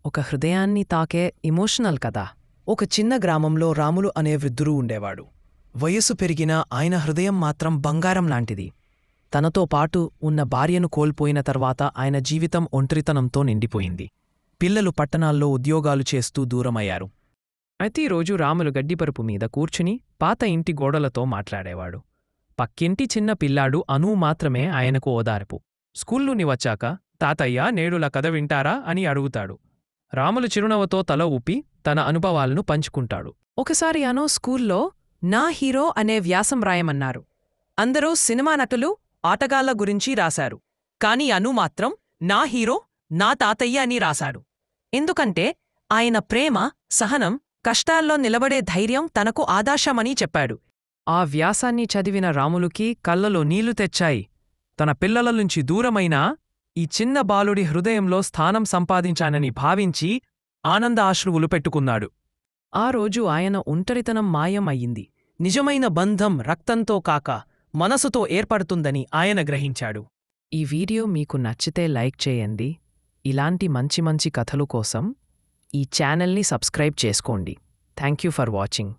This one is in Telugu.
ఒక హృదయాన్ని తాకే ఎమోషనల్ కథ. ఒక చిన్న గ్రామంలో రాములు అనే వృద్ధుడు ఉండేవాడు. వయస్సు పెరిగినా ఆయన హృదయం మాత్రం బంగారం లాంటిది. తనతో పాటు ఉన్న భార్యను కోల్పోయిన తర్వాత ఆయన జీవితం ఒంటరితనంతో నిండిపోయింది. పిల్లలు పట్టణాల్లో ఉద్యోగాలు చేస్తూ దూరమయ్యారు. ప్రతిరోజు రాములు గడ్డిపరుపు మీద కూర్చుని పాత ఇంటి గోడలతో మాట్లాడేవాడు. పక్కింటి చిన్న పిల్లాడు అను మాత్రమే ఆయనకు ఓదార్పు. స్కూల్లోని వచ్చాక తాతయ్య నేడుల కథ వింటారా అని అడుగుతాడు. రాములు చిరునవ్వుతో తల ఊపి తన అనుభవాలను పంచుకుంటాడు. ఒకసారి అను స్కూల్లో నా హీరో అనే వ్యాసం రాయమన్నారు. అందరూ సినిమా నటులు, ఆటగాళ్ల గురించి రాశారు. కాని అను మాత్రం నా హీరో నా తాతయ్య అని రాశాడు. ఎందుకంటే ఆయన ప్రేమ, సహనం, కష్టాల్లో నిలబడే ధైర్యం తనకు ఆదర్శమని చెప్పాడు. ఆ వ్యాసాన్ని చదివిన రాములుకి కళ్ళలో నీళ్లు తెచ్చాయి. తన పిల్లల నుంచి దూరమైనా ఈ చిన్న బాలుడి హృదయంలో స్థానం సంపాదించానని భావించి ఆనంద అశ్రువులు పెట్టుకున్నాడు. ఆ రోజు ఆయన ఒంటరితనం మాయం అయ్యింది. నిజమైన బంధం రక్తంతో కాక మనసుతో ఏర్పడుతుందని ఆయన గ్రహించాడు. ఈ వీడియో మీకు నచ్చితే లైక్ చేయండి. ఇలాంటి మంచి మంచి కథలు కోసం ఈ ఛానల్ని సబ్స్క్రైబ్ చేసుకోండి. Thank you for watching.